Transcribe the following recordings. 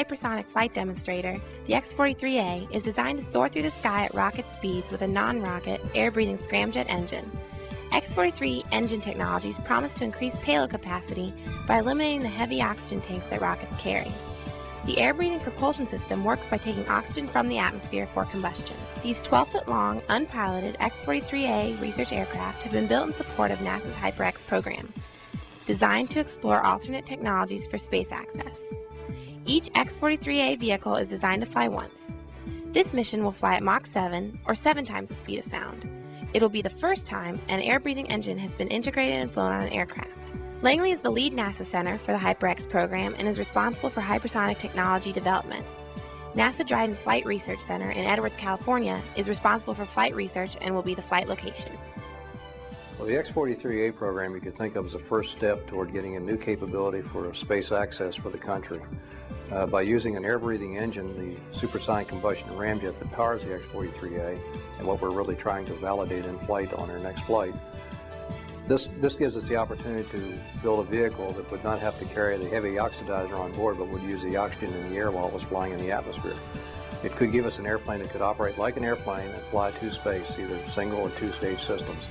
hypersonic flight demonstrator, the X-43A is designed to soar through the sky at rocket speeds with a non-rocket, air-breathing scramjet engine. X-43 engine technologies promise to increase payload capacity by eliminating the heavy oxygen tanks that rockets carry. The air-breathing propulsion system works by taking oxygen from the atmosphere for combustion. These 12-foot-long, unpiloted X-43A research aircraft have been built in support of NASA's HyperX program, designed to explore alternate technologies for space access. Each X-43A vehicle is designed to fly once. This mission will fly at Mach 7, or 7 times the speed of sound. It will be the first time an air-breathing engine has been integrated and flown on an aircraft. Langley is the lead NASA center for the HyperX program and is responsible for hypersonic technology development. NASA Dryden Flight Research Center in Edwards, California is responsible for flight research and will be the flight location. Well, the X-43A program you could think of as a first step toward getting a new capability for space access for the country. By using an air-breathing engine, the supersonic combustion ramjet that powers the X-43A, and what we're really trying to validate in flight on our next flight, this gives us the opportunity to build a vehicle that would not have to carry the heavy oxidizer on board, but would use the oxygen in the air while it was flying in the atmosphere. It could give us an airplane that could operate like an airplane and fly to space, either single or two-stage systems.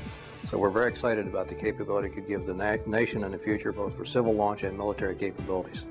So we're very excited about the capability it could give the nation in the future, both for civil launch and military capabilities.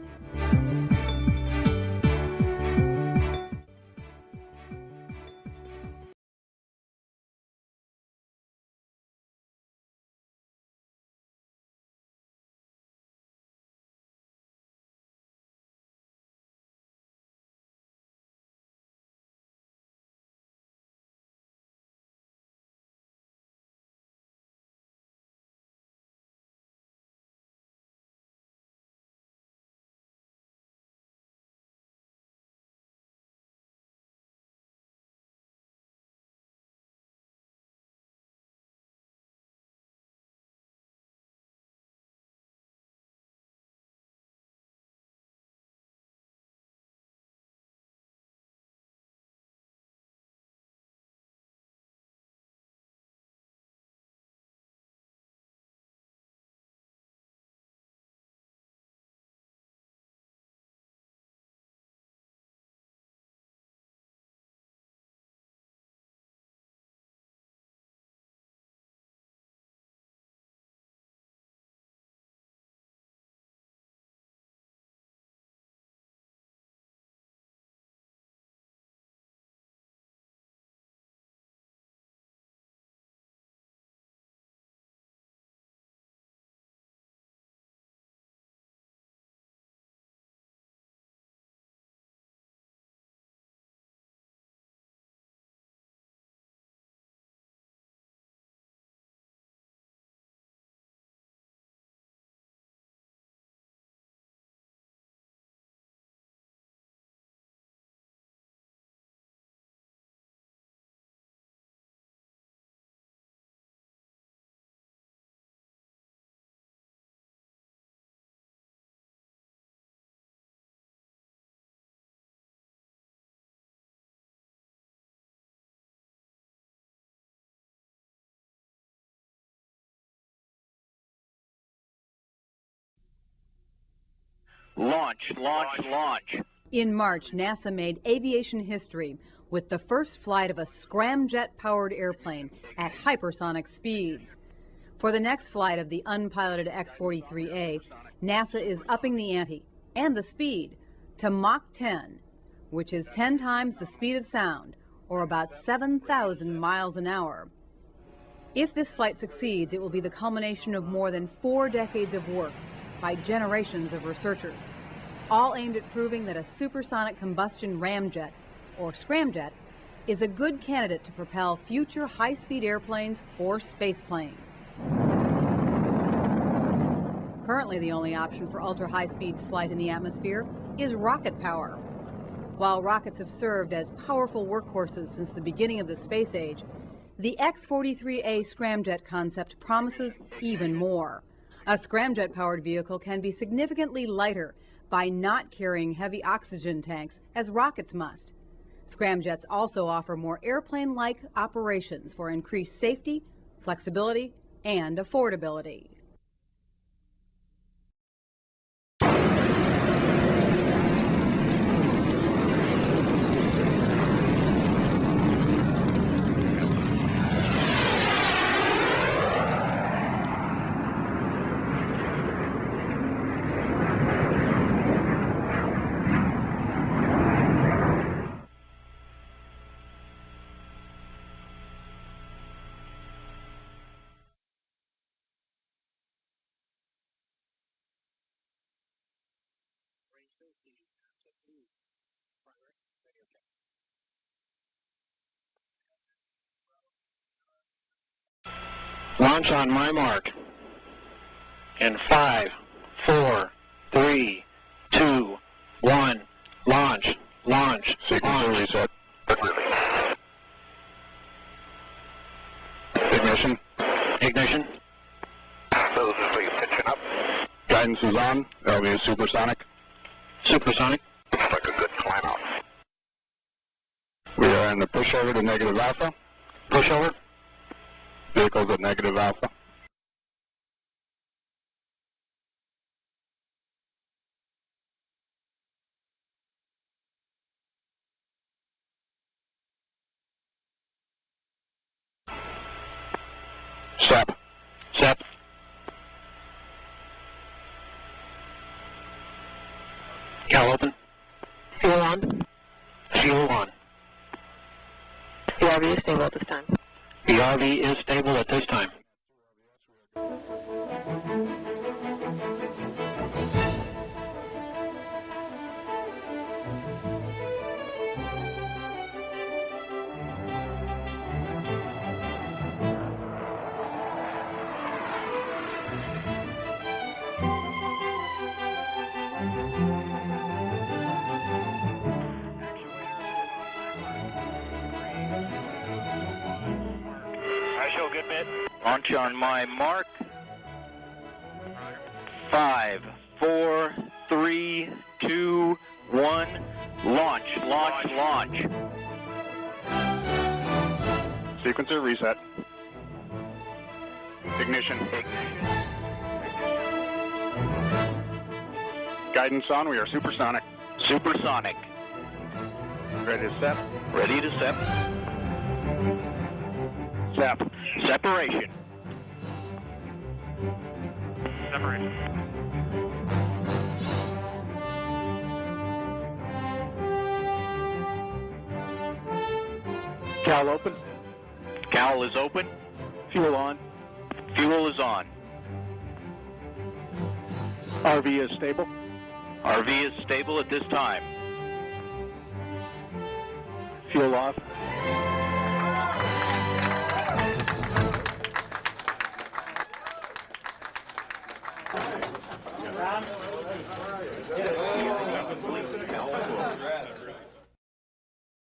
Launch, launch, launch. In March, NASA made aviation history with the first flight of a scramjet-powered airplane at hypersonic speeds. For the next flight of the unpiloted X-43A, NASA is upping the ante and the speed to Mach 10, which is 10 times the speed of sound, or about 7,000 miles an hour. If this flight succeeds, it will be the culmination of more than 4 decades of work by generations of researchers, all aimed at proving that a supersonic combustion ramjet, or scramjet, is a good candidate to propel future high-speed airplanes or space planes. Currently, the only option for ultra-high-speed flight in the atmosphere is rocket power. While rockets have served as powerful workhorses since the beginning of the space age, the X-43A scramjet concept promises even more. A scramjet-powered vehicle can be significantly lighter by not carrying heavy oxygen tanks as rockets must. Scramjets also offer more airplane-like operations for increased safety, flexibility, and affordability. Launch on my mark. In 5, 4, 3, 2, 1. Launch. Launch. Sequence reset. Ignition. Ignition. So this is pitching up. Guidance is on. LV is supersonic. Supersonic. Looks like a good climb out. We are in the pushover to negative alpha. Pushover. Vehicles at negative alpha. Step. Step. Cal open. Fuel on. Fuel on. The RV is stable at this time. The RV is stable at this time. I show good bit. Launch on my mark. 5, 4, 3, 2, 1. Launch, launch, launch. Sequencer reset. Ignition. Guidance on. We are supersonic. Supersonic. Ready to step. Ready to step. Step. Separation. Separation. Cal open. Cal is open. Fuel on. Fuel is on. RV is stable. RV is stable at this time. Fuel off.